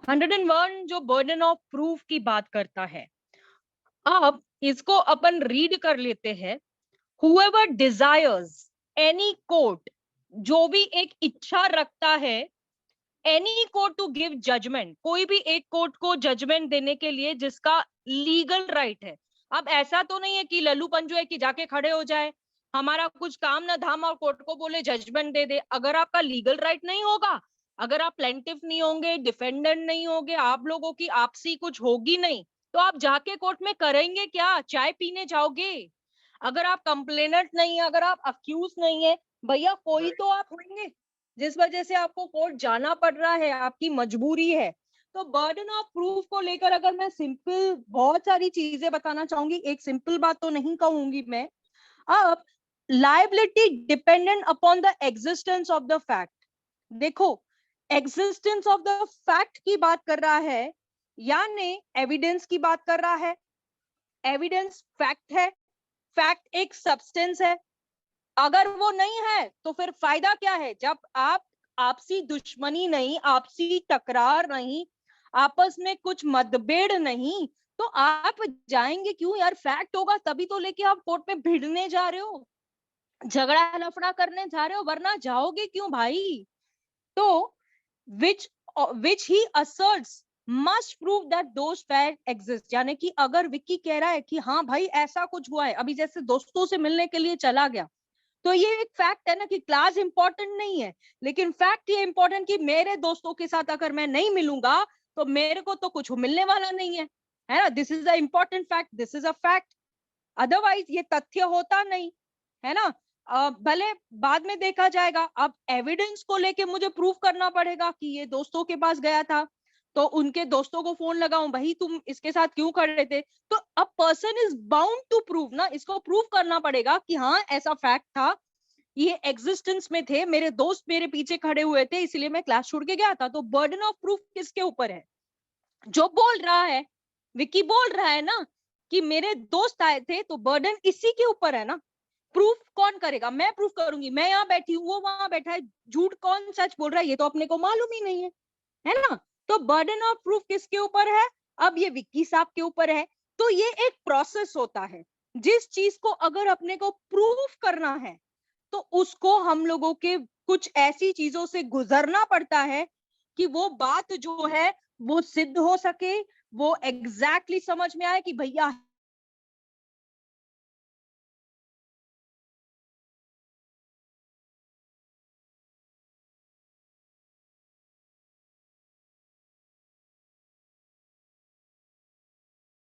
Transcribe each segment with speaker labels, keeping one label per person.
Speaker 1: 101 जो burden of proof की बात करता है, अब इसको अपन रीड कर लेते हैं। Whoever desires any court, जो भी एक इच्छा रखता है, any court to give judgement, कोई भी एक कोर्ट को जजमेंट देने के लिए जिसका लीगल राइट है। अब ऐसा तो नहीं है कि लल्लू पंजू है कि जाके खड़े हो जाए, हमारा कुछ काम ना धाम और कोर्ट को बोले जजमेंट दे दे। अगर आपका लीगल राइट नहीं होगा, अगर आप प्लेंटिफ नहीं होंगे, डिफेंडेंट नहीं होंगे, आप लोगों की आपसी कुछ होगी नहीं, तो आप जाके कोर्ट में करेंगे क्या? चाय पीने जाओगे? अगर आप कंप्लेनेंट नहीं है, अगर आप अक्यूज नहीं है, भैया कोई तो आप होंगे जिस वजह से आपको कोर्ट जाना पड़ रहा है, आपकी मजबूरी है। तो बर्डन ऑफ प्रूफ को लेकर अगर मैं सिंपल बहुत सारी चीजें बताना चाहूंगी, एक सिंपल बात तो नहीं कहूंगी मैं। अब liability dependent upon the existence of the fact. देखो, एग्जिस्टेंस ऑफ द फैक्ट की बात कर रहा है, यानी एविडेंस की बात कर रहा है। एविडेंस फैक्ट है, फैक्ट एक सब्सटेंस है। अगर वो नहीं है तो फिर फायदा क्या है? जब आप आपसी दुश्मनी नहीं, आपसी टकरार नहीं, आपस में कुछ मतभेद नहीं, तो आप जाएंगे क्यों यार? फैक्ट होगा तभी तो लेके आप कोर्ट में भिड़ने जा रहे हो, झगड़ा लफड़ा करने जा रहे हो, वरना जाओगे क्यों भाई? तो which which he asserts must prove that those facts exist। यानी कि अगर विक्की कह रहा है कि हाँ भाई ऐसा कुछ हुआ है, अभी जैसे दोस्तों से मिलने के लिए चला गया, तो ये एक फैक्ट है ना कि क्लास इंपॉर्टेंट नहीं है, लेकिन फैक्ट ये इंपॉर्टेंट कि मेरे दोस्तों के साथ अगर मैं नहीं मिलूंगा तो मेरे को तो कुछ मिलने वाला नहीं है ना? This is a important fact, this is a fact. Otherwise ये तथ्य होता नहीं, है ना? भले बाद में देखा जाएगा, अब एविडेंस को लेके मुझे प्रूव करना पड़ेगा कि ये दोस्तों के पास गया था, तो उनके दोस्तों को फोन लगाऊं, भाई तुम इसके साथ क्यों खड़े थे? तो a person is bound to prove ना, इसको प्रूव करना पड़ेगा कि हाँ ऐसा फैक्ट था, ये एग्जिस्टेंस में थे, मेरे दोस्त मेरे पीछे खड़े हुए थे, इसलिए मैं क्लास छोड़ के गया था। तो बर्डन ऑफ प्रूफ किसके ऊपर है? जो बोल रहा है, विकी बोल रहा है ना कि मेरे दोस्त आए थे, तो बर्डन इसी के ऊपर है ना। प्रूफ कौन करेगा? मैं प्रूफ करूंगी, मैं यहाँ बैठी हूँ, वो वहां बैठा है, झूठ कौन सच बोल रहा है ये तो अपने को मालूम ही नहीं है ना? तो बर्डन ऑफ प्रूफ किसके ऊपर है? अब ये विक्की साहब के ऊपर है। तो ये एक प्रोसेस होता है, जिस चीज को अगर अपने को प्रूफ करना है तो उसको हम लोगों के कुछ ऐसी चीजों से गुजरना पड़ता है कि वो बात जो है वो सिद्ध हो सके, वो एग्जैक्टली समझ में आए कि भैया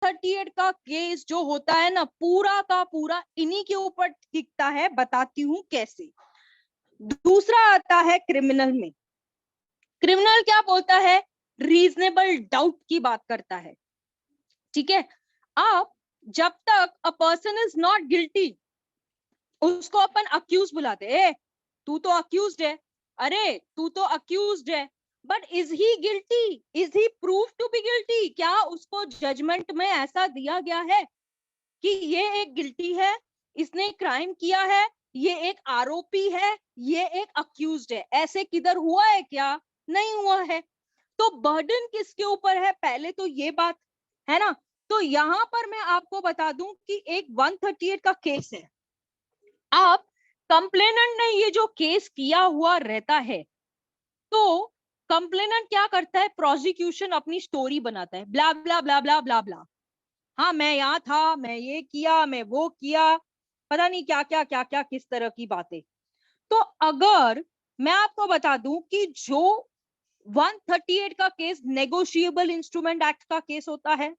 Speaker 1: 38 का केस जो होता है ना, पूरा का पूरा इन्हीं के ऊपर टिकता है। बताती हूँ कैसे। दूसरा आता है क्रिमिनल में। क्रिमिनल क्या बोलता है? रीजनेबल डाउट की बात करता है, ठीक है? अब जब तक अ पर्सन इज नॉट गिल्टी, उसको अपन अक्यूज बुलाते ए, तू तो अक्यूज्ड है, अरे तू तो अक्यूज्ड है। But is he guilty? Is he prove to be guilty? क्या उसको जजमेंट में ऐसा दिया गया है कि ये एक गिल्टी है, इसने क्राइम किया है, ये एक आरोपी है, ये एक अक्यूज्ड है? ऐसे किधर हुआ है क्या? नहीं हुआ है। तो बर्डन किसके ऊपर है? पहले तो ये बात है ना। तो यहां पर मैं आपको बता दूं कि एक 138 का केस है। अब कंप्लेनेंट ने ये जो केस किया हुआ रहता है, तो कंप्लेनेंट क्या करता है? प्रोसिक्यूशन अपनी स्टोरी बनाता है, ब्ला ब्ला ब्ला ब्ला ब्ला ब्ला। हाँ मैं यहाँ था, मैं ये किया, मैं वो किया, पता नहीं क्या क्या क्या क्या, किस तरह की बातें। तो अगर मैं आपको बता दूं कि जो 138 का केस नेगोशिएबल इंस्ट्रूमेंट एक्ट का केस होता है।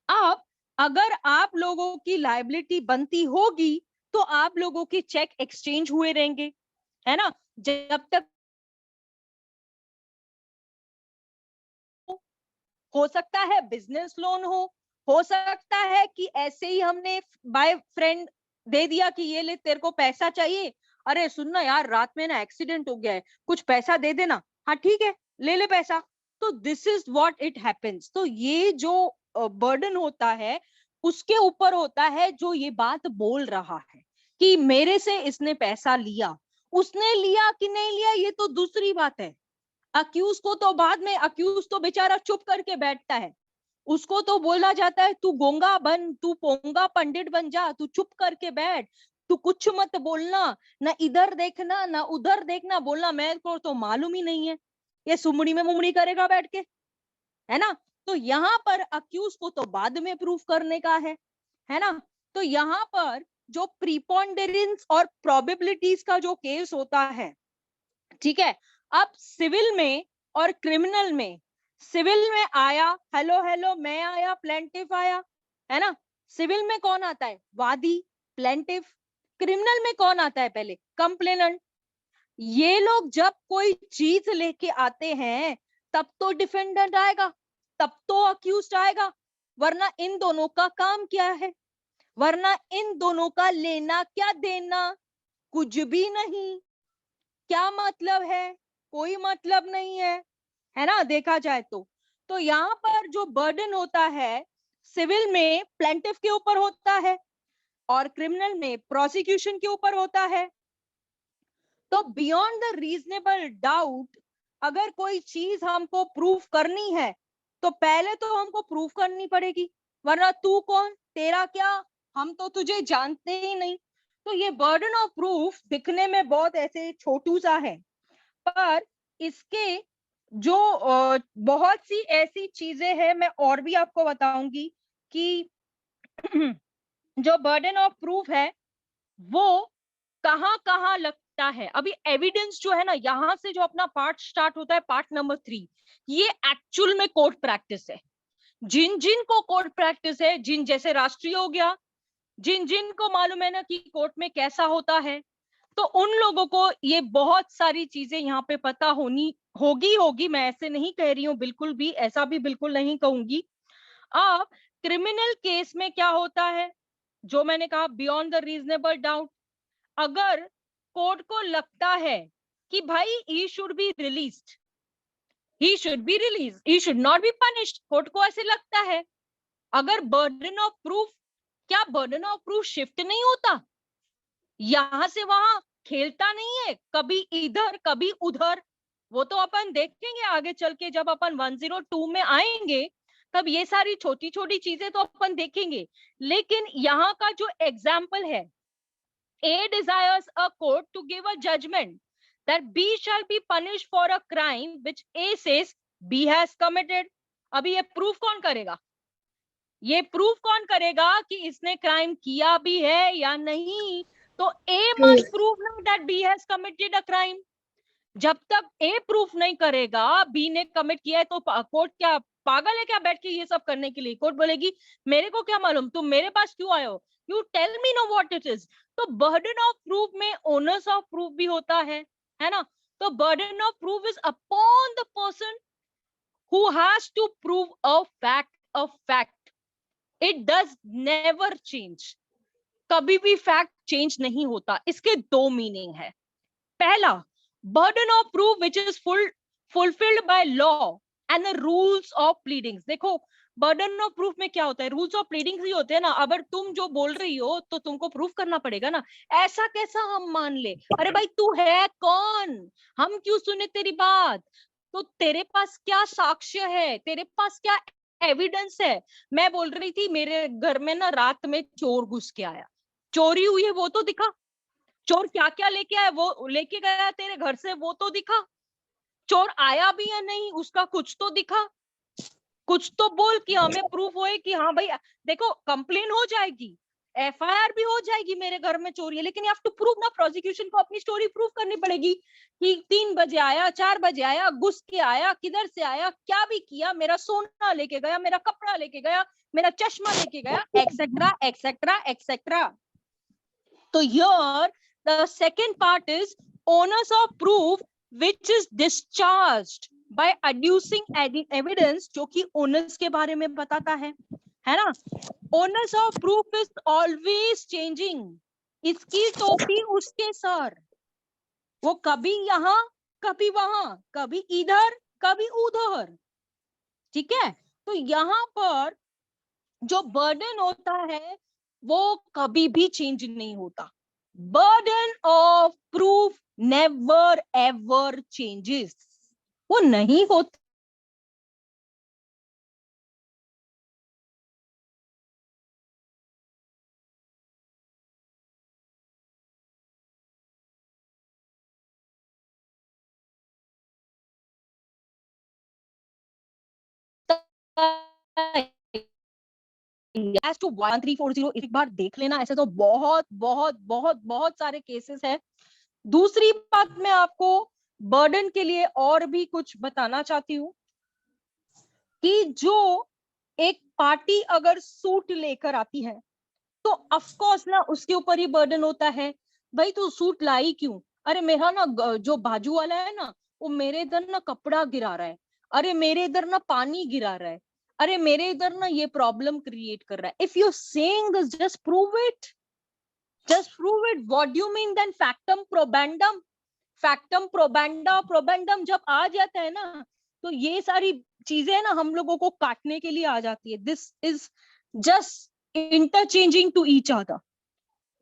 Speaker 1: अब अगर आप लोगों की लायबिलिटी बनती होगी तो आप लोगों के चेक एक्सचेंज हुए रहेंगे, है ना? जब तक हो सकता है बिजनेस लोन हो सकता है कि ऐसे ही हमने बाय फ्रेंड दे दिया कि ये ले तेरे को पैसा चाहिए, अरे सुनना यार रात में ना एक्सीडेंट हो गया है, कुछ पैसा दे देना। हाँ ठीक है, ले ले पैसा। तो this is what it happens. तो ये जो बर्डन होता है उसके ऊपर होता है जो ये बात बोल रहा है कि मेरे से इसने पैसा लिया। उसने लिया कि नहीं लिया ये तो दूसरी बात है। अक्यूज को तो बाद में, अक्यूज तो बेचारा चुप करके बैठता है, उसको तो बोला जाता है तू गोंगा बन, तू पोंगा पंडित बन जा, तू चुप करके बैठ, तू कुछ मत बोलना, ना इधर देखना ना उधर देखना, बोलना मेरे को तो मालूम ही नहीं है, ये सुमड़ी में मुमड़ी करेगा बैठ के, है ना। तो यहाँ पर अक्यूज को तो बाद में प्रूफ करने का है ना। तो यहाँ पर जो प्रीपोंडेरेंस और प्रोबेबिलिटीज का जो केस होता है, ठीक है। अब सिविल में और क्रिमिनल में, सिविल में आया हेलो हेलो, मैं आया, प्लेंटिफ आया, है ना। सिविल में कौन आता है? वादी, प्लेंटिफ। क्रिमिनल में कौन आता है? पहले कंप्लेनेंट। ये लोग जब कोई चीज लेके आते हैं तब तो डिफेंडेंट आएगा, तब तो अक्यूज्ड आएगा, वरना इन दोनों का काम क्या है? वरना इन दोनों का लेना क्या देना? कुछ भी नहीं। क्या मतलब है? कोई मतलब नहीं है ना, देखा जाए तो यहाँ पर जो बर्डन होता है सिविल में प्लेंटिफ के ऊपर होता है और क्रिमिनल में प्रोसिक्यूशन के ऊपर होता है। तो बियॉन्ड द रीजनेबल डाउट, अगर कोई चीज हमको प्रूफ करनी है तो पहले तो हमको प्रूफ करनी पड़ेगी, वरना तू कौन, तेरा क्या, हम तो तुझे जानते ही नहीं। तो ये बर्डन ऑफ प्रूफ दिखने में बहुत ऐसे छोटू सा है, पर इसके जो बहुत सी ऐसी चीजें हैं, मैं और भी आपको बताऊंगी कि जो बर्डन ऑफ प्रूफ है वो कहाँ कहाँ लगता है। अभी एविडेंस जो है ना, यहाँ से जो अपना पार्ट स्टार्ट होता है, पार्ट नंबर 3, ये एक्चुअल में कोर्ट प्रैक्टिस है। जिन जिन को कोर्ट प्रैक्टिस है, जिन जैसे राष्ट्रीय हो गया, जिन जिन को मालूम है ना कि कोर्ट में कैसा होता है, तो उन लोगों को ये बहुत सारी चीजें यहाँ पे पता होगी। मैं ऐसे नहीं कह रही हूँ, बिल्कुल भी ऐसा भी बिल्कुल नहीं कहूंगी। अब क्रिमिनल केस में क्या होता है, जो मैंने कहा बियॉन्ड द रीजनेबल डाउट, अगर कोर्ट को लगता है कि भाई he should be released, he should be release, he should not be punished, court को ऐसे लगता है, अगर बर्डन ऑफ प्रूफ, क्या बर्डन ऑफ प्रूफ शिफ्ट नहीं होता, यहां से वहां खेलता नहीं है, कभी इधर कभी उधर। वो तो अपन देखेंगे आगे चल के, जब अपन 102 में आएंगे तब ये सारी छोटी छोटी चीजें तो अपन देखेंगे। लेकिन यहाँ का जो एग्जाम्पल है, A desires a court to give a judgment that B shall be punished for a crime which A says B has committed. अभी ये प्रूफ कौन करेगा? ये प्रूफ कौन करेगा कि इसने क्राइम किया भी है या नहीं? तो A must prove now that B has committed a crime. जब तक A प्रूफ नहीं करेगा B ने कमिट किया है, तो कोर्ट क्या पागल है क्या बैठ के ये सब करने के लिए? कोर्ट बोलेगी मेरे को क्या मालूम, तुम मेरे पास क्यों आए हो, you tell me no what it is. तो बर्डन ऑफ प्रूफ में ओनर्स ऑफ प्रूफ भी होता है ना। तो burden of proof is upon the person who has to prove a fact. It does never change, कभी भी फैक्ट चेंज नहीं होता। इसके दो मीनिंग है। पहला, burden of proof which is fulfilled by law and the rules of pleadings। देखो burden of proof में क्या होता है, rules of pleadings ही होते हैं ना। अगर तुम जो बोल रही हो तो तुमको प्रूफ करना पड़ेगा ना, ऐसा कैसा हम मान ले, अरे भाई तू है कौन, हम क्यों सुने तेरी बात, तो तेरे पास क्या साक्ष्य है, तेरे पास क्या एविडेंस है। मैं बोल रही थी मेरे घर में ना रात में चोर घुस के आया, चोरी हुई है वो तो दिखा, चोर क्या क्या लेके आया, वो लेके गया तेरे घर से वो तो दिखा, चोर आया भी या नहीं उसका कुछ तो दिखा, कुछ तो बोल कि हमें प्रूफ होए कि हाँ भाई देखो, कंप्लेन हो जाएगी, एफआईआर भी हो जाएगी मेरे घर में चोरी है, लेकिन यू हैव टू प्रूव ना, प्रोसिक्यूशन को अपनी स्टोरी प्रूव करनी पड़ेगी कि 3 बजे आया, 4 बजे आया, घुस के आया, किधर से आया, क्या भी किया, मेरा सोना लेके गया, मेरा कपड़ा लेके गया, मेरा चश्मा लेके गया, एक्सेट्रा एक्सेट्रा एक्सेट्रा। तो here the second part is onus of proof which is discharged by adducing evidence, जो कि onus के बारे में बताता है ना। onus of proof is always changing, इसकी टोपी उसके सर, वो कभी यहाँ कभी वहां, कभी इधर कभी उधर, ठीक है। तो यहाँ पर जो बर्डन होता है वो कभी भी चेंज नहीं होता, burden of proof never ever changes. वो नहीं होता टू 1340, एक बार देख लेना, ऐसे तो बहुत बहुत बहुत बहुत सारे केसेस है। दूसरी बात मैं आपको बर्डन के लिए और भी कुछ बताना चाहती हूँ कि जो एक पार्टी अगर सूट लेकर आती है तो ऑफ कोर्स ना उसके ऊपर ही बर्डन होता है, भाई तू सूट लाई क्यों, अरे मेरा ना जो बाजू वाला है ना वो मेरे इधर ना कपड़ा गिरा रहा है, अरे मेरे इधर ना पानी गिरा रहा है, अरे मेरे इधर ना ये प्रॉब्लम क्रिएट कर रहा है। If you saying this, just prove it, just prove it. What do you mean then? Factum probandum, factum probanda probandum जब आ जाता है ना तो ये सारी चीजें ना हम लोगों को काटने के लिए आ जाती है। This is just interchanging to each other,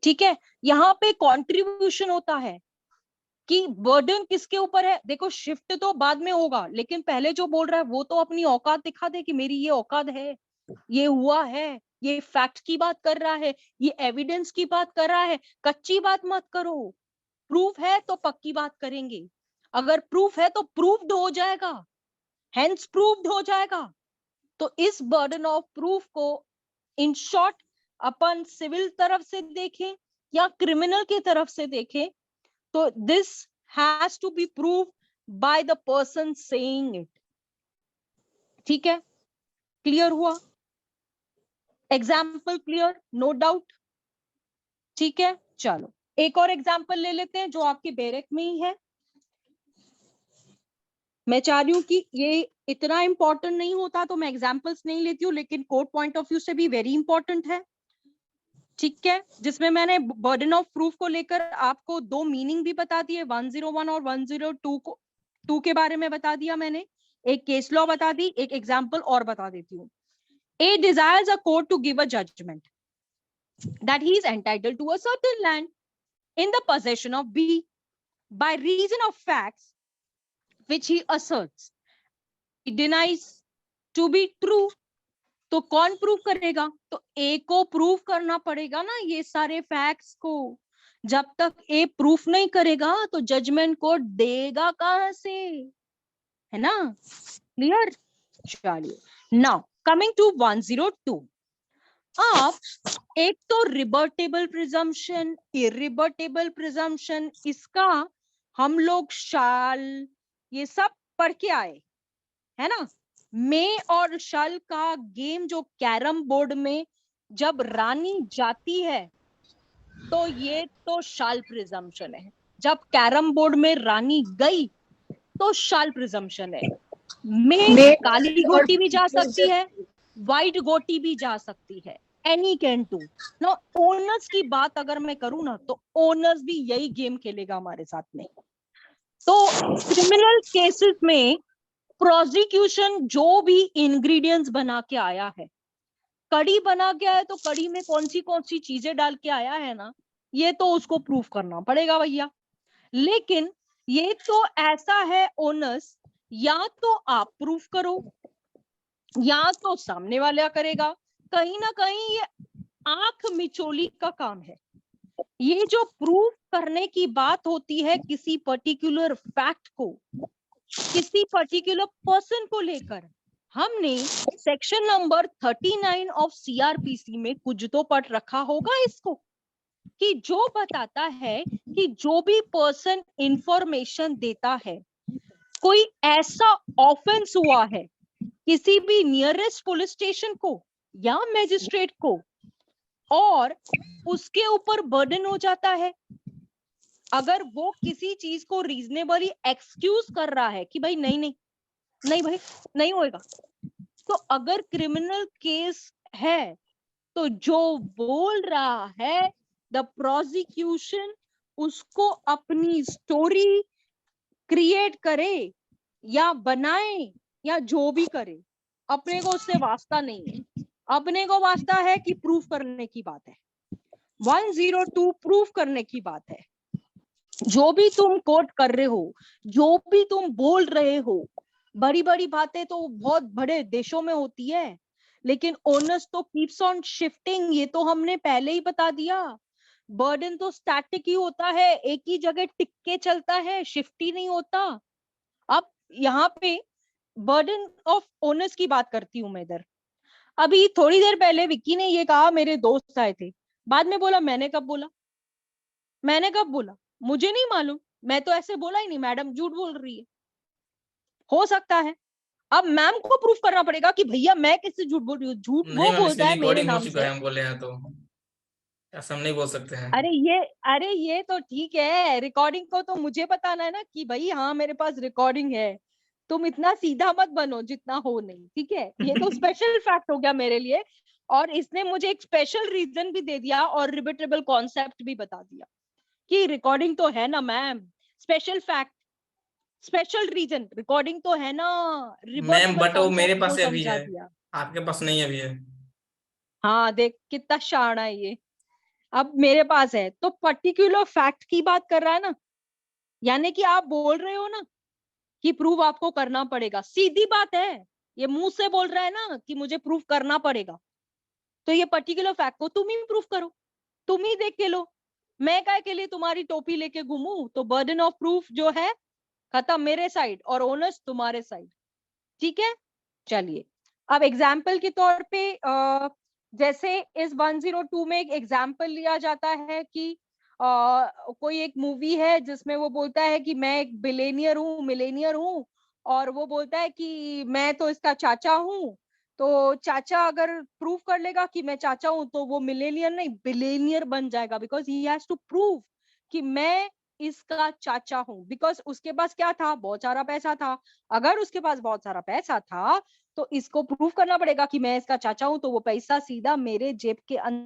Speaker 1: ठीक है। यहाँ पे कंट्रीब्यूशन होता है कि बर्डन किसके ऊपर है। देखो शिफ्ट तो बाद में होगा, लेकिन पहले जो बोल रहा है वो तो अपनी औकात दिखा दे कि मेरी ये औकात है, ये हुआ है, ये फैक्ट की बात कर रहा है, ये एविडेंस की बात कर रहा है। कच्ची बात मत करो, प्रूफ है तो पक्की बात करेंगे, अगर प्रूफ है तो प्रूव्ड हो जाएगा, हेंस प्रूव्ड हो जाएगा। तो इस बर्डन ऑफ प्रूफ को इन शॉर्ट अपन सिविल तरफ से देखें या क्रिमिनल की तरफ से देखें तो this has to be prove by the person saying it, ठीक है। क्लियर हुआ? Example clear? नो डाउट, ठीक है। चलो एक और एग्जाम्पल ले लेते हैं जो आपके बैरक में ही है। मैं चाह रही हूँ कि ये इतना इंपॉर्टेंट नहीं होता तो मैं एग्जाम्पल्स नहीं लेती हूँ, लेकिन कोर्ट पॉइंट ऑफ व्यू से भी वेरी इंपॉर्टेंट है, ठीक है। जिसमें मैंने बर्डन ऑफ प्रूफ को लेकर आपको दो मीनिंग भी बता दिए, 101 और 102 को 2 के बारे में बता दिया मैंने, एक केस लॉ बता दी, एक एग्जाम्पल और बता देती हूँ। A desires a court to give a judgment that he is entitled to a certain land in the possession of B by reason of facts which he asserts he denies to be true। तो कौन prove करेगा? तो ए को prove करना पड़ेगा ना ये सारे फैक्ट्स को। जब तक ए प्रूफ नहीं करेगा तो जजमेंट को देगा कहां से, है ना? क्लियर? चलिए नाउ कमिंग टू 102। अब एक तो रिबर्टेबल प्रिजम्पशन, इरिबर्टेबल प्रिजम्पशन, इसका हम लोग शाल ये सब पढ़ के आए, है ना। मे और शल का गेम जो कैरम बोर्ड में जब रानी जाती है तो ये तो शाल प्रिजम्पशन है, जब कैरम बोर्ड में रानी गई तो शाल प्रिजम्पशन है। मे काली गोटी भी जा सकती है, व्हाइट गोटी भी जा सकती है, एनी कैन टू। ना ओनर्स की बात अगर मैं करूं ना तो ओनर्स भी यही गेम खेलेगा हमारे साथ में। तो क्रिमिनल केसेस में प्रोसिक्यूशन जो भी इंग्रेडिएंट्स बना के आया है, कड़ी बना के आया तो कड़ी में कौन सी चीजें डाल के आया है ना, ये तो उसको प्रूफ करना पड़ेगा भैया। लेकिन ये तो ऐसा है ओनर्स, या तो आप प्रूफ करो या तो सामने वाला करेगा। कहीं ना कहीं ये आंख मिचोली का काम है। ये जो प्रूफ करने की बात होती है किसी पर्टिकुलर फैक्ट को, किसी पर्टिकुलर पर्सन को लेकर, हमने सेक्शन नंबर 39 ऑफ सीआरपीसी में कुछ तो पढ़ रखा होगा इसको, कि जो बताता है कि जो भी पर्सन इंफॉर्मेशन देता है, कोई ऐसा ऑफेंस हुआ है किसी भी नियरेस्ट पुलिस स्टेशन को या मैजिस्ट्रेट को, और उसके ऊपर बर्डन हो जाता है, अगर वो किसी चीज को रीजनेबली एक्सक्यूज कर रहा है कि भाई नहीं नहीं नहीं भाई नहीं होएगा, तो अगर क्रिमिनल केस है तो जो बोल रहा है द प्रोसिक्यूशन उसको अपनी स्टोरी क्रिएट करे या बनाए या जो भी करे, अपने को उससे वास्ता नहीं है। अपने को वास्ता है कि प्रूफ करने की बात है, 102 प्रूफ करने की बात है। जो भी तुम कोट कर रहे हो, जो भी तुम बोल रहे हो, बड़ी बड़ी बातें तो बहुत बड़े देशों में होती है, लेकिन ओनस तो कीप्स ऑन शिफ्टिंग, ये तो हमने पहले ही बता दिया। बर्डन तो स्टैटिक ही होता है, एक ही जगह टिक के चलता है, शिफ्ट ही नहीं होता। अब यहाँ पे बर्डन ऑफ ओनर्स की बात करती हूँ मैं इधर। अभी थोड़ी देर पहले विक्की ने ये कहा मेरे दोस्त आए थे, बाद में बोला मैंने कब बोला, मैंने कब बोला, मुझे नहीं मालूम, मैं तो ऐसे बोला ही नहीं, मैडम झूठ बोल रही है। हो सकता है अब मैम को प्रूफ करना पड़ेगा कि भैया मैं किससे झूठ बोल रही हूँ, झूठ
Speaker 2: नहीं
Speaker 1: वो
Speaker 2: मैम, इससे
Speaker 1: बोलता है मेरे
Speaker 2: रिकॉर्डिंग हो
Speaker 1: नाम
Speaker 2: चुका
Speaker 1: से।
Speaker 2: है, हम बोले हैं तो ऐसा हम नहीं बोल सकते हैं।
Speaker 1: अरे ये अरे ये तो ठीक है, रिकॉर्डिंग को तो मुझे बताना है ना कि भाई हाँ मेरे पास रिकॉर्डिंग है। तुम इतना सीधा मत बनो जितना हो नहीं, ठीक है, ये तो स्पेशल फैक्ट हो गया मेरे लिए। और इसने मुझे एक स्पेशल रीजन भी दे दिया और रिबेटेबल कॉन्सेप्ट भी बता दिया कि रिकॉर्डिंग तो है ना ma'am, special fact, special reason, recording तो है ना,
Speaker 2: मैम
Speaker 1: रिबर्टेबल
Speaker 2: बट वो मेरे
Speaker 1: कॉन्सेप्ट
Speaker 2: पास
Speaker 1: को
Speaker 2: ही अभी
Speaker 1: समझा
Speaker 2: है,
Speaker 1: दिया।
Speaker 2: आपके पास नहीं अभी है।
Speaker 1: हाँ देख कितना शाना है ये। अब मेरे पास है तो पर्टिकुलर फैक्ट की बात कर रहा है ना, यानी कि आप बोल रहे हो ना कि प्रूव आपको करना पड़ेगा, सीधी बात है, ये मुंह से बोल रहा है ना कि मुझे प्रूव करना पड़ेगा, तो ये पर्टिकुलर फैक्ट को तुम ही प्रूव करो, तुम ही देख के लो। मैं काय के लिए तुम्हारी टोपी लेके घूमू, तो बर्डन ऑफ प्रूफ जो है खत्म मेरे साइड और ओनर्स तुम्हारे साइड, ठीक है। चलिए अब एग्जाम्पल के तौर पे जैसे इस 102 में एक एग्जाम्पल लिया जाता है कि कोई एक मूवी है जिसमें वो बोलता है कि मैं एक बिलेनियर हूँ, मिलेनियर हूँ, और वो बोलता है कि मैं तो इसका चाचा हूँ। तो चाचा अगर प्रूव कर लेगा कि मैं चाचा हूँ तो वो मिलेनियर नहीं बिलेनियर बन जाएगा, because he has to prove कि मैं इसका चाचा हूँ, बिकॉज उसके पास क्या था, बहुत सारा पैसा था। अगर उसके पास बहुत सारा पैसा था तो इसको प्रूव करना पड़ेगा कि मैं इसका चाचा हूं, तो वो पैसा सीधा मेरे जेब के अंदर